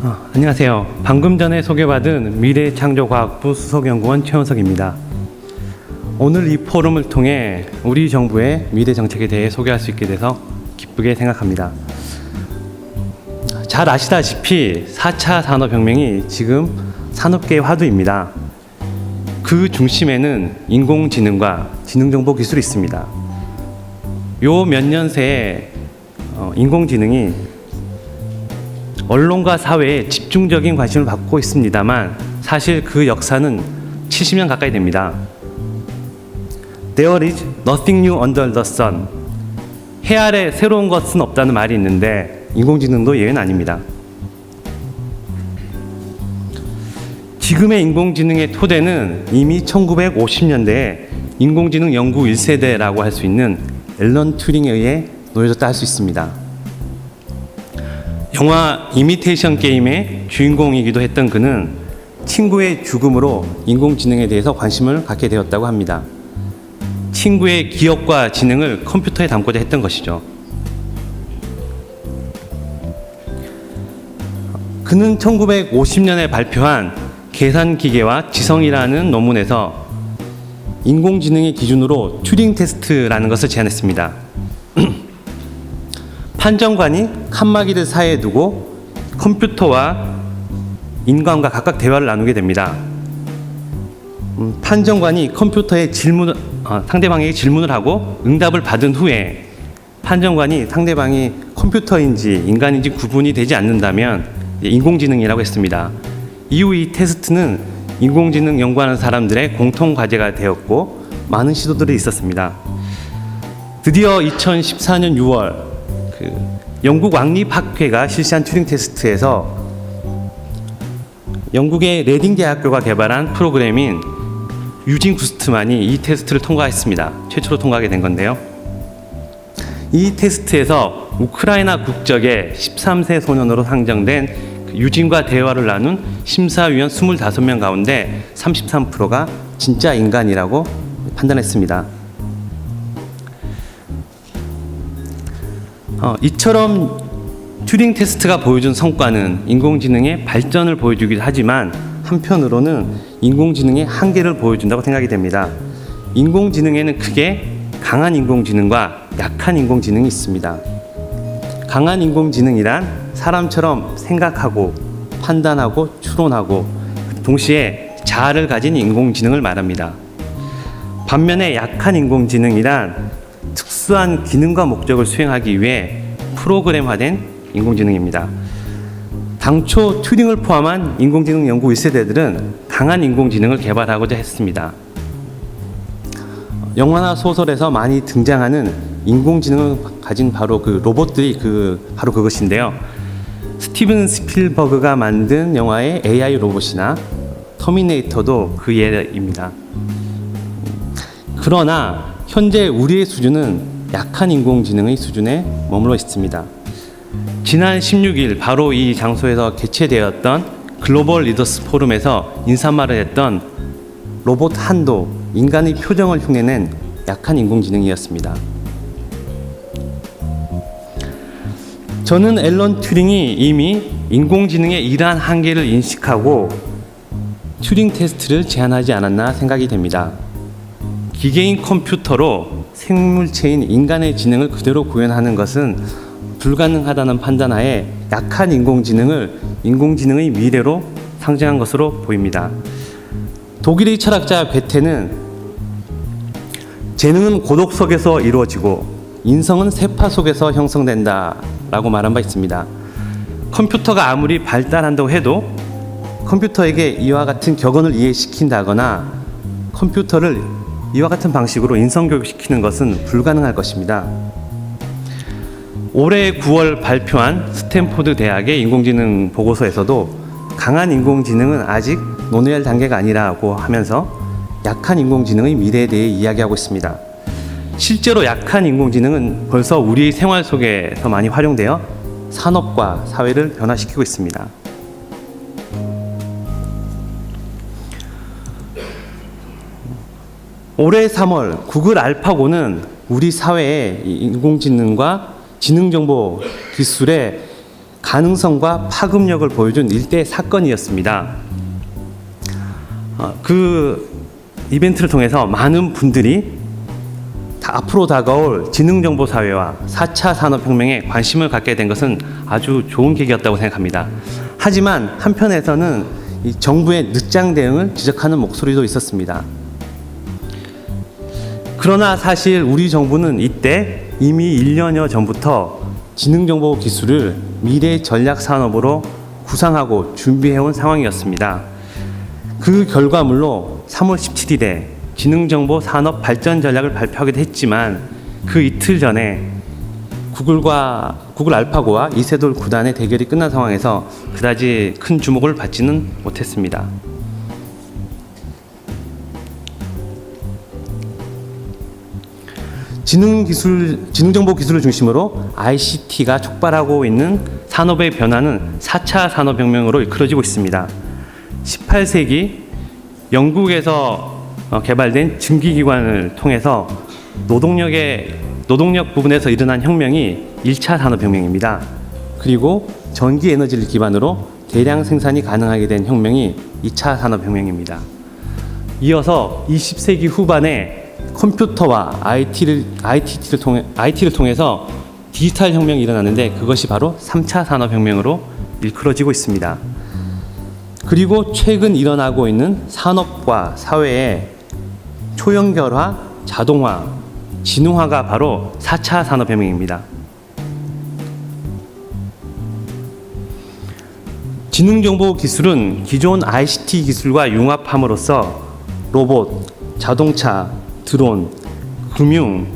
안녕하세요. 방금 전에 소개받은 미래창조과학부 수석연구원 최원석입니다. 오늘 이 포럼을 통해 우리 정부의 미래 정책에 대해 소개할 수 있게 돼서 기쁘게 생각합니다. 잘 아시다시피 4차 산업혁명이 지금 산업계의 화두입니다. 그 중심에는 인공지능과 지능정보기술이 있습니다. 요 몇 년 새에 인공지능이 언론과 사회에 집중적인 관심을 받고 있습니다만 사실 그 역사는 70년 가까이 됩니다. There is nothing new under the sun. 해 아래 새로운 것은 없다는 말이 있는데 인공지능도 예외는 아닙니다. 지금의 인공지능의 토대는 이미 1950년대에 인공지능 연구 1세대라고 할 수 있는 앨런 튜링에 의해 놓여졌다 할 수 있습니다. 영화 이미테이션 게임의 주인공이기도 했던 그는 친구의 죽음으로 인공지능에 대해서 관심을 갖게 되었다고 합니다. 친구의 기억과 지능을 컴퓨터에 담고자 했던 것이죠. 그는 1950년에 발표한 계산기계와 지성이라는 논문에서 인공지능의 기준으로 튜링 테스트라는 것을 제안했습니다. 판정관이 칸막이를 사이에 두고 컴퓨터와 인간과 각각 대화를 나누게 됩니다. 판정관이 컴퓨터에 상대방에게 질문을 하고 응답을 받은 후에 판정관이 상대방이 컴퓨터인지 인간인지 구분이 되지 않는다면 인공지능이라고 했습니다. 이후 이 테스트는 인공지능 연구하는 사람들의 공통 과제가 되었고 많은 시도들이 있었습니다. 드디어 2014년 6월 영국 왕립학회가 실시한 튜링 테스트에서 영국의 레딩 대학교가 개발한 프로그램인 유진 구스트만이 이 테스트를 통과했습니다. 최초로 통과하게 된 건데요. 이 테스트에서 우크라이나 국적의 13세 소년으로 상정된 유진과 대화를 나눈 심사위원 25명 가운데 33%가 진짜 인간이라고 판단했습니다. 이처럼 튜링 테스트가 보여준 성과는 인공지능의 발전을 보여주기도 하지만 한편으로는 인공지능의 한계를 보여준다고 생각이 됩니다. 인공지능에는 크게 강한 인공지능과 약한 인공지능이 있습니다. 강한 인공지능이란 사람처럼 생각하고 판단하고 추론하고 동시에 자아를 가진 인공지능을 말합니다. 반면에 약한 인공지능이란 특수한 기능과 목적을 수행하기 위해 프로그램화된 인공지능입니다. 당초 튜링을 포함한 인공지능 연구 1세대들은 강한 인공지능을 개발하고자 했습니다. 영화나 소설에서 많이 등장하는 인공지능을 가진 바로 그 로봇들이 바로 그것인데요. 스티븐 스필버그가 만든 영화의 AI 로봇이나 터미네이터도 그 예입니다. 그러나 현재 우리의 수준은 약한 인공지능의 수준에 머물러 있습니다. 지난 16일 바로 이 장소에서 개최되었던 글로벌 리더스 포럼에서 인사말을 했던 로봇 한도, 인간의 표정을 흉내낸 약한 인공지능이었습니다. 저는 앨런 튜링이 이미 인공지능의 이러한 한계를 인식하고 튜링 테스트를 제안하지 않았나 생각이 됩니다. 기계인 컴퓨터로 생물체인 인간의 지능을 그대로 구현하는 것은 불가능하다는 판단하에 약한 인공지능을 인공지능의 미래로 상징한 것으로 보입니다. 독일의 철학자 괴테는 재능은 고독 속에서 이루어지고 인성은 세파 속에서 형성된다 라고 말한 바 있습니다. 컴퓨터가 아무리 발달한다고 해도 컴퓨터에게 이와 같은 격언을 이해시킨다거나 컴퓨터를 이와 같은 방식으로 인성교육시키는 것은 불가능할 것입니다. 올해 9월 발표한 스탠포드 대학의 인공지능 보고서에서도 강한 인공지능은 아직 논의할 단계가 아니라고 하면서 약한 인공지능의 미래에 대해 이야기하고 있습니다. 실제로 약한 인공지능은 벌써 우리 생활 속에서 많이 활용되어 산업과 사회를 변화시키고 있습니다. 올해 3월 구글 알파고는 우리 사회의 인공지능과 지능정보 기술에 가능성과 파급력을 보여준 일대 사건이었습니다. 그 이벤트를 통해서 많은 분들이 앞으로 다가올 지능정보사회와 4차 산업혁명에 관심을 갖게 된 것은 아주 좋은 계기였다고 생각합니다. 하지만 한편에서는 이 정부의 늦장 대응을 지적하는 목소리도 있었습니다. 그러나 사실 우리 정부는 이때 이미 1년여 전부터 지능정보 기술을 미래 전략 산업으로 구상하고 준비해온 상황이었습니다. 그 결과물로 3월 17일에 지능정보 산업 발전 전략을 발표하기도 했지만 그 이틀 전에 구글 알파고와 이세돌 구단의 대결이 끝난 상황에서 그다지 큰 주목을 받지는 못했습니다. 지능정보 기술을 중심으로 ICT가 촉발하고 있는 산업의 변화는 4차 산업혁명으로 이끌어지고 있습니다. 18세기 영국에서 개발된 증기기관을 통해서 노동력 부분에서 일어난 혁명이 1차 산업혁명입니다. 그리고 전기 에너지를 기반으로 대량 생산이 가능하게 된 혁명이 2차 산업혁명입니다. 이어서 20세기 후반에 컴퓨터와 IT를 통해서 디지털 혁명이 일어나는데 그것이 바로 3차 산업혁명으로 일컬어지고 있습니다. 그리고 최근 일어나고 있는 산업과 사회의 초연결화, 자동화, 지능화가 바로 4차 산업혁명입니다. 지능정보 기술은 기존 ICT 기술과 융합함으로써 로봇, 자동차, 드론, 금융,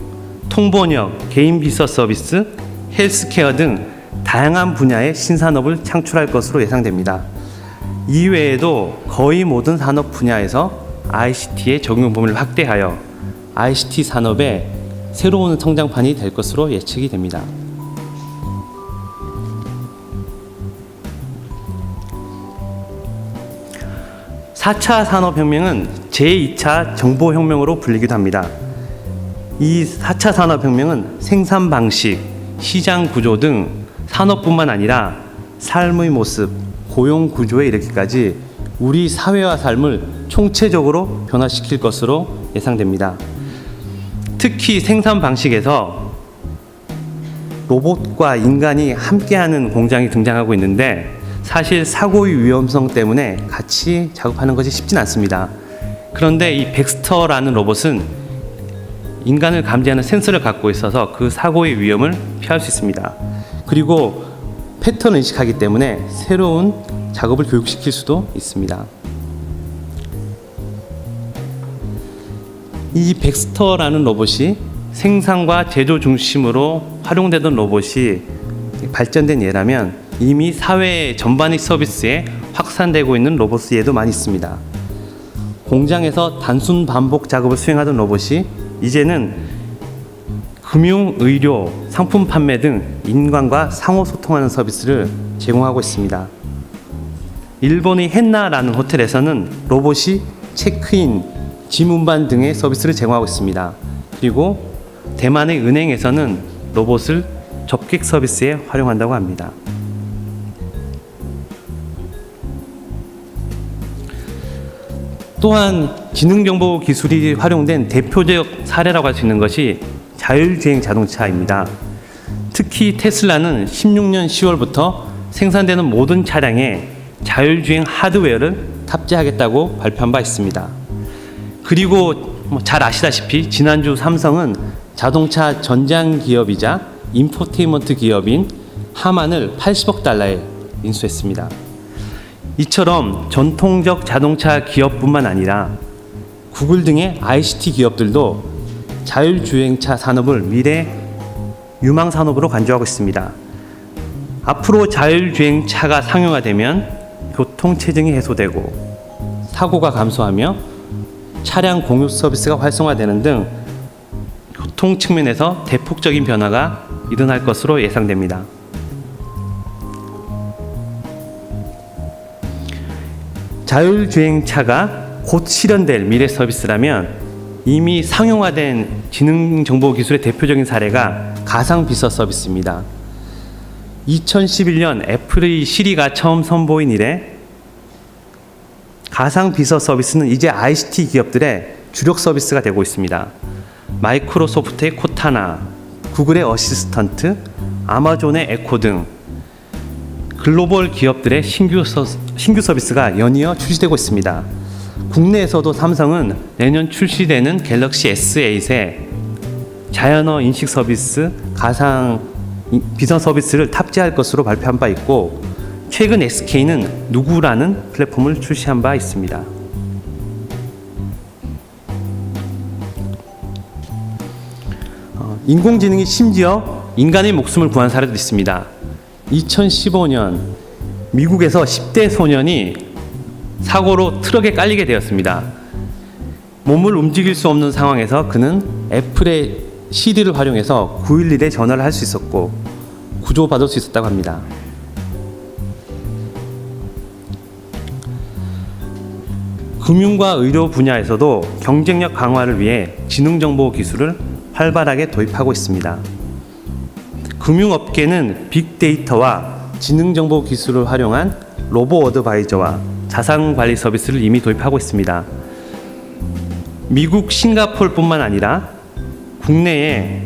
통번역, 개인 비서 서비스, 헬스케어 등 다양한 분야의 신산업을 창출할 것으로 예상됩니다. 이외에도 거의 모든 산업 분야에서 ICT의 적용 범위를 확대하여 ICT 산업의 새로운 성장판이 될 것으로 예측이 됩니다. (4차) 산업혁명은 제2차 정보혁명으로 불리기도 합니다. 이 4차 산업혁명은 생산 방식, 시장 구조 등 산업뿐만 아니라 삶의 모습, 고용 구조에 이르기까지 우리 사회와 삶을 총체적으로 변화시킬 것으로 예상됩니다. 특히 생산 방식에서 로봇과 인간이 함께하는 공장이 등장하고 있는데 사실 사고의 위험성 때문에 같이 작업하는 것이 쉽진 않습니다. 그런데 이 벡스터라는 로봇은 인간을 감지하는 센서를 갖고 있어서 그 사고의 위험을 피할 수 있습니다. 그리고 패턴을 인식하기 때문에 새로운 작업을 교육시킬 수도 있습니다. 이 벡스터라는 로봇이 생산과 제조 중심으로 활용되던 로봇이 발전된 예라면 이미 사회 전반의 서비스에 확산되고 있는 로봇 예도 많이 있습니다. 공장에서 단순 반복 작업을 수행하던 로봇이 이제는 금융, 의료, 상품 판매 등 인간과 상호 소통하는 서비스를 제공하고 있습니다. 일본의 헨나라는 호텔에서는 로봇이 체크인, 짐 운반 등의 서비스를 제공하고 있습니다. 그리고 대만의 은행에서는 로봇을 접객 서비스에 활용한다고 합니다. 또한 지능정보 기술이 활용된 대표적 사례라고 할 수 있는 것이 자율주행 자동차입니다. 특히 테슬라는 16년 10월부터 생산되는 모든 차량에 자율주행 하드웨어를 탑재하겠다고 발표한 바 있습니다. 그리고 잘 아시다시피 지난주 삼성은 자동차 전장 기업이자 인포테인먼트 기업인 하만을 80억 달러에 인수했습니다. 이처럼 전통적 자동차 기업뿐만 아니라 구글 등의 ICT 기업들도 자율주행차 산업을 미래 유망 산업으로 간주하고 있습니다. 앞으로 자율주행차가 상용화되면 교통체증이 해소되고 사고가 감소하며 차량 공유 서비스가 활성화되는 등 교통 측면에서 대폭적인 변화가 일어날 것으로 예상됩니다. 자율주행차가 곧 실현될 미래 서비스라면 이미 상용화된 지능정보기술의 대표적인 사례가 가상비서 서비스입니다. 2011년 애플의 시리가 처음 선보인 이래 가상 비서 서비스는 이제 ICT 기업들의 주력 서비스가 되고 있습니다. 마이크로소프트의 코타나, 구글의 어시스턴트, 아마존의 에코 등 글로벌 기업들의 신규 서비스가 연이어 출시되고 있습니다. 국내에서도 삼성은 내년 출시되는 갤럭시 S8에 자연어 인식 서비스, 가상 비서 서비스를 탑재할 것으로 발표한 바 있고, 최근 SK는 누구라는 플랫폼을 출시한 바 있습니다. 인공지능이 심지어 인간의 목숨을 구한 사례도 있습니다. 2015년 미국에서 10대 소년이 사고로 트럭에 깔리게 되었습니다. 몸을 움직일 수 없는 상황에서 그는 애플의 시리를 활용해서 911에 전화를 할 수 있었고 구조받을 수 있었다고 합니다. 금융과 의료 분야에서도 경쟁력 강화를 위해 지능정보 기술을 활발하게 도입하고 있습니다. 금융업계는 빅데이터와 지능정보 기술을 활용한 로보 어드바이저와 자산관리 서비스를 이미 도입하고 있습니다. 미국 싱가포르뿐만 아니라 국내의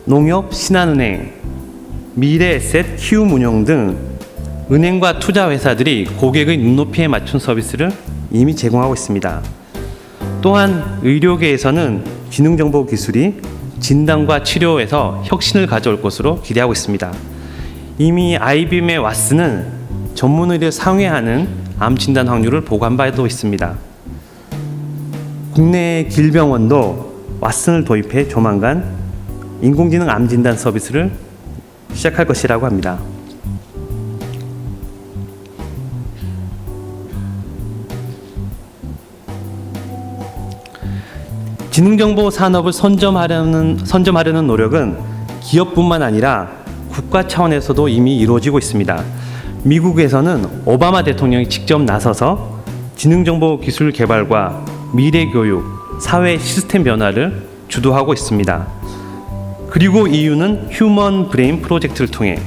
농협, 신한은행, 미래에셋, 키움운용 등 은행과 투자회사들이 고객의 눈높이에 맞춘 서비스를 이미 제공하고 있습니다. 또한 의료계에서는 지능정보 기술이 진단과 치료에서 혁신을 가져올 것으로 기대하고 있습니다. 이미 IBM의 왓슨은 전문의를 상회하는 암 진단 확률을 보고한 바도 있습니다. 국내 길병원도 왓슨을 도입해 조만간 인공지능 암 진단 서비스를 시작할 것이라고 합니다. 지능정보 산업을 선점하려는 노력은 기업뿐만 아니라 국가 차원에서도 이미 이루어지고 있습니다. 미국에서는 오바마 대통령이 직접 나서서 지능정보 기술 개발과 미래교육, 사회 시스템 변화를 주도하고 있습니다. 그리고 EU는 휴먼 브레인 프로젝트를 통해,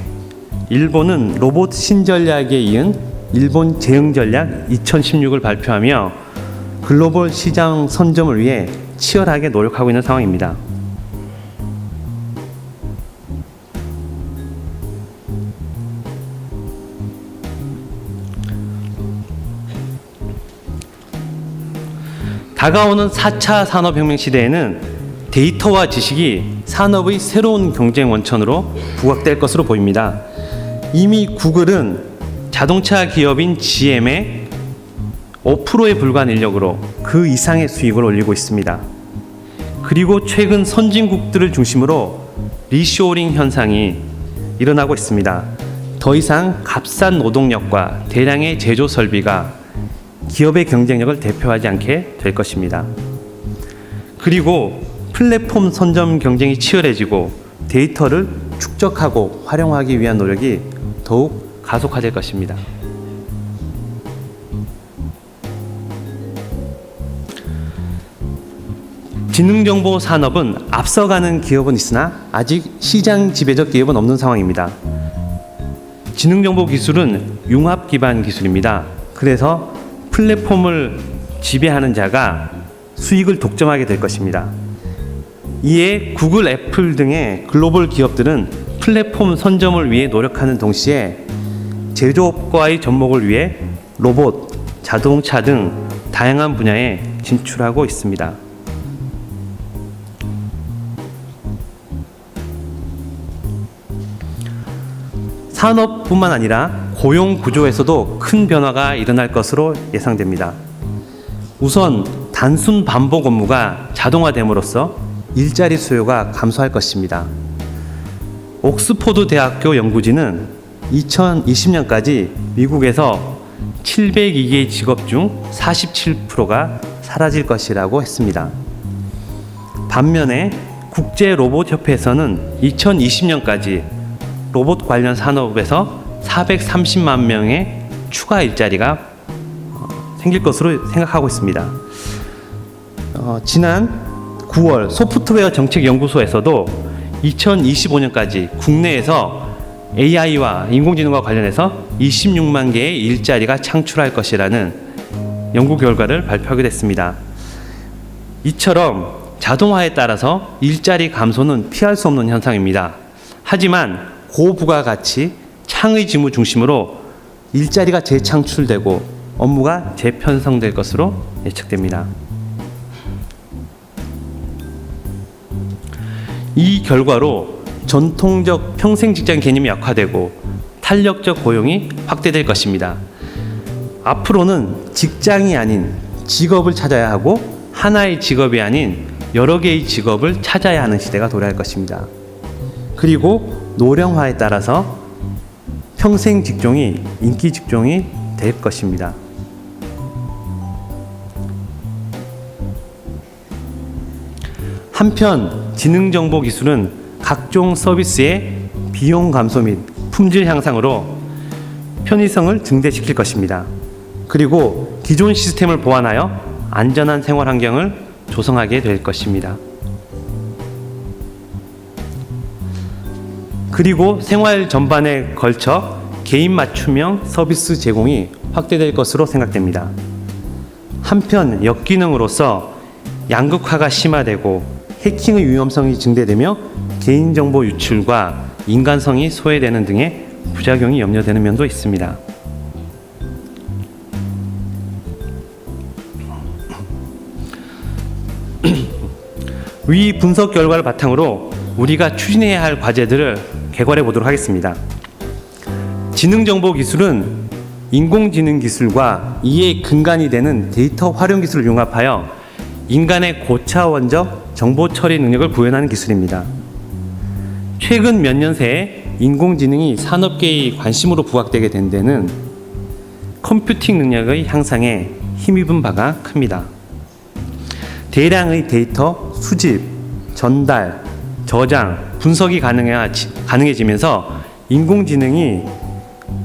일본은 로봇 신전략에 이은 일본 제응전략 2016을 발표하며 글로벌 시장 선점을 위해 치열하게 노력하고 있는 상황입니다. 다가오는 4차 산업혁명 시대에는 데이터와 지식이 산업의 새로운 경쟁 원천으로 부각될 것으로 보입니다. 이미 구글은 자동차 기업인 GM의 5%에 불과한 인력으로 그 이상의 수익을 올리고 있습니다. 그리고 최근 선진국들을 중심으로 리쇼어링 현상이 일어나고 있습니다. 더 이상 값싼 노동력과 대량의 제조 설비가 기업의 경쟁력을 대표하지 않게 될 것입니다. 그리고 플랫폼 선점 경쟁이 치열해지고 데이터를 축적하고 활용하기 위한 노력이 더욱 가속화될 것입니다. 지능정보 산업은 앞서가는 기업은 있으나 아직 시장 지배적 기업은 없는 상황입니다. 지능정보 기술은 융합 기반 기술입니다. 그래서 플랫폼을 지배하는 자가 수익을 독점하게 될 것입니다. 이에 구글, 애플 등의 글로벌 기업들은 플랫폼 선점을 위해 노력하는 동시에 제조업과의 접목을 위해 로봇, 자동차 등 다양한 분야에 진출하고 있습니다. 산업뿐만 아니라 고용 구조에서도 큰 변화가 일어날 것으로 예상됩니다. 우선 단순 반복 업무가 자동화됨으로써 일자리 수요가 감소할 것입니다. 옥스포드 대학교 연구진은 2020년까지 미국에서 702개의 직업 중 47%가 사라질 것이라고 했습니다. 반면에 국제로봇협회에서는 2020년까지 로봇 관련 산업에서 430만 명의 추가 일자리가 생길 것으로 생각하고 있습니다. 지난 9월 소프트웨어 정책연구소에서도 2025년까지 국내에서 AI와 인공지능과 관련해서 26만 개의 일자리가 창출할 것이라는 연구 결과를 발표하게 됐습니다. 이처럼 자동화에 따라서 일자리 감소는 피할 수 없는 현상입니다. 하지만 고부가가치, 창의 직무 중심으로 일자리가 재창출되고 업무가 재편성될 것으로 예측됩니다. 이 결과로 전통적 평생 직장 개념이 약화되고 탄력적 고용이 확대될 것입니다. 앞으로는 직장이 아닌 직업을 찾아야 하고 하나의 직업이 아닌 여러 개의 직업을 찾아야 하는 시대가 도래할 것입니다. 그리고 노령화에 따라서 평생 직종이 인기 직종이 될 것입니다. 한편 지능정보기술은 각종 서비스의 비용 감소 및 품질 향상으로 편의성을 증대시킬 것입니다. 그리고 기존 시스템을 보완하여 안전한 생활 환경을 조성하게 될 것입니다. 그리고 생활 전반에 걸쳐 개인 맞춤형 서비스 제공이 확대될 것으로 생각됩니다. 한편 역기능으로서 양극화가 심화되고 해킹의 위험성이 증대되며 개인정보 유출과 인간성이 소외되는 등의 부작용이 염려되는 면도 있습니다. 위 분석 결과를 바탕으로 우리가 추진해야 할 과제들을 개괄해 보도록 하겠습니다. 지능정보기술은 인공지능 기술과 이에 근간이 되는 데이터 활용 기술을 융합하여 인간의 고차원적 정보 처리 능력을 구현하는 기술입니다. 최근 몇 년 새에 인공지능이 산업계의 관심으로 부각되게 된 데는 컴퓨팅 능력의 향상에 힘입은 바가 큽니다. 대량의 데이터 수집, 전달, 저장, 분석이 가능해지면서 인공지능이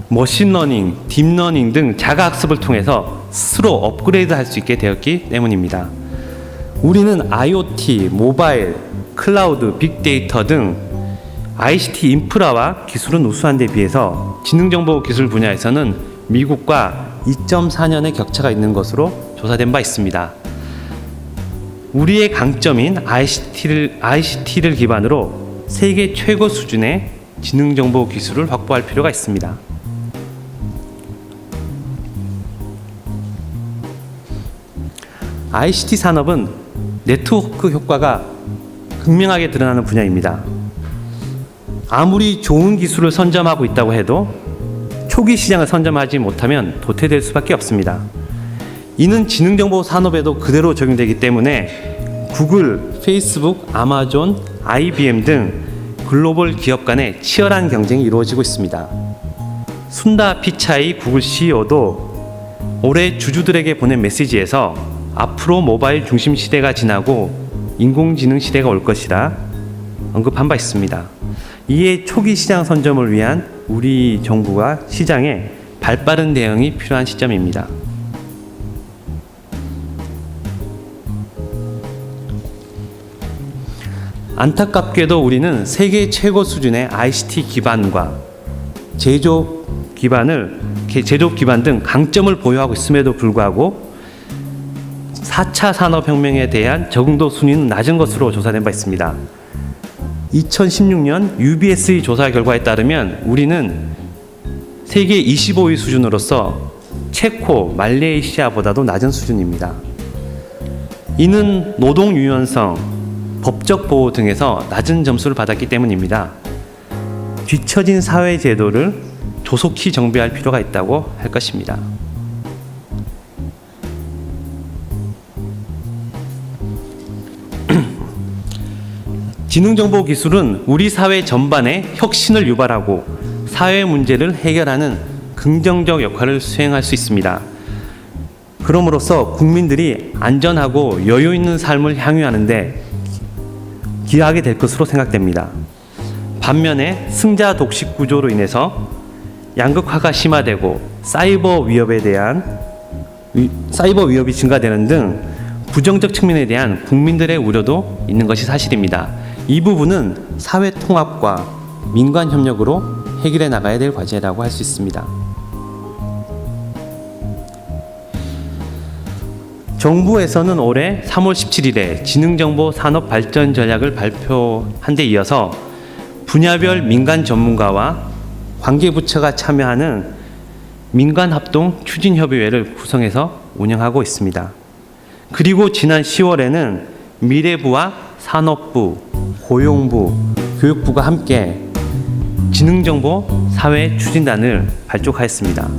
머신러닝, 딥러닝 등 자가학습을 통해서 스스로 업그레이드할 수 있게 되었기 때문입니다. 우리는 IoT, 모바일, 클라우드, 빅데이터 등 ICT 인프라와 기술은 우수한 데 비해서 지능정보 기술 분야에서는 미국과 2.4년의 격차가 있는 것으로 조사된 바 있습니다. 우리의 강점인 ICT를 기반으로 세계 최고 수준의 지능정보 기술을 확보할 필요가 있습니다. ICT 산업은 네트워크 효과가 극명하게 드러나는 분야입니다. 아무리 좋은 기술을 선점하고 있다고 해도 초기 시장을 선점하지 못하면 도태될 수밖에 없습니다. 이는 지능정보 산업에도 그대로 적용되기 때문에 구글, 페이스북, 아마존, IBM 등 글로벌 기업 간의 치열한 경쟁이 이루어지고 있습니다. 순다 피차이 구글 CEO도 올해 주주들에게 보낸 메시지에서 앞으로 모바일 중심 시대가 지나고 인공지능 시대가 올 것이라 언급한 바 있습니다. 이에 초기 시장 선점을 위한 우리 정부가 시장에 발빠른 대응이 필요한 시점입니다. 안타깝게도 우리는 세계 최고 수준의 ICT 기반과 제조업 기반 등 강점을 보유하고 있음에도 불구하고 4차 산업혁명에 대한 적응도 순위는 낮은 것으로 조사된 바 있습니다. 2016년 UBS의 조사 결과에 따르면 우리는 세계 25위 수준으로서 체코, 말레이시아보다도 낮은 수준입니다. 이는 노동 유연성, 법적 보호 등에서 낮은 점수를 받았기 때문입니다. 뒤처진 사회 제도를 조속히 정비할 필요가 있다고 할 것입니다. 지능정보 기술은 우리 사회 전반에 혁신을 유발하고 사회 문제를 해결하는 긍정적 역할을 수행할 수 있습니다. 그럼으로써 국민들이 안전하고 여유 있는 삶을 향유하는 데 기여하게 될 것으로 생각됩니다. 반면에 승자 독식 구조로 인해서 양극화가 심화되고 사이버 위협이 증가되는 등 부정적 측면에 대한 국민들의 우려도 있는 것이 사실입니다. 이 부분은 사회 통합과 민관 협력으로 해결해 나가야 될 과제라고 할 수 있습니다. 정부에서는 올해 3월 17일에 지능정보 산업 발전 전략을 발표한 데 이어서 분야별 민간 전문가와 관계부처가 참여하는 민간합동 추진협의회를 구성해서 운영하고 있습니다. 그리고 지난 10월에는 미래부와 산업부, 고용부, 교육부가 함께 지능정보 사회 추진단을 발족하였습니다.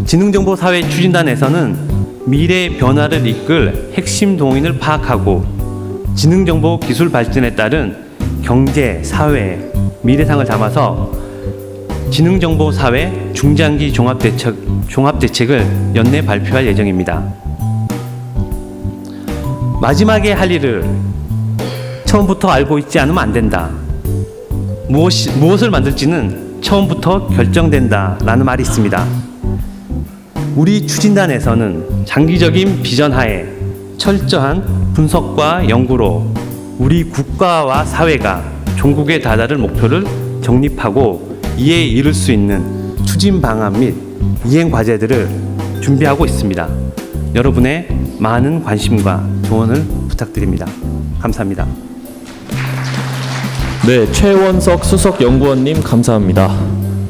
지능정보 사회 추진단에서는 미래의 변화를 이끌 핵심 동인을 파악하고 지능정보 기술 발전에 따른 경제, 사회, 미래상을 담아서 지능정보 사회 중장기 종합대책을 연내 발표할 예정입니다. 마지막에 할 일을 처음부터 알고 있지 않으면 안 된다. 무엇을 만들지는 처음부터 결정된다라는 말이 있습니다. 우리 추진단에서는 장기적인 비전 하에 철저한 분석과 연구로 우리 국가와 사회가 종국에 다다를 목표를 정립하고 이에 이를 수 있는 추진 방안 및 이행 과제들을 준비하고 있습니다. 여러분의 많은 관심과 조언을 부탁드립니다. 감사합니다. 네, 최원석 수석연구원님 감사합니다.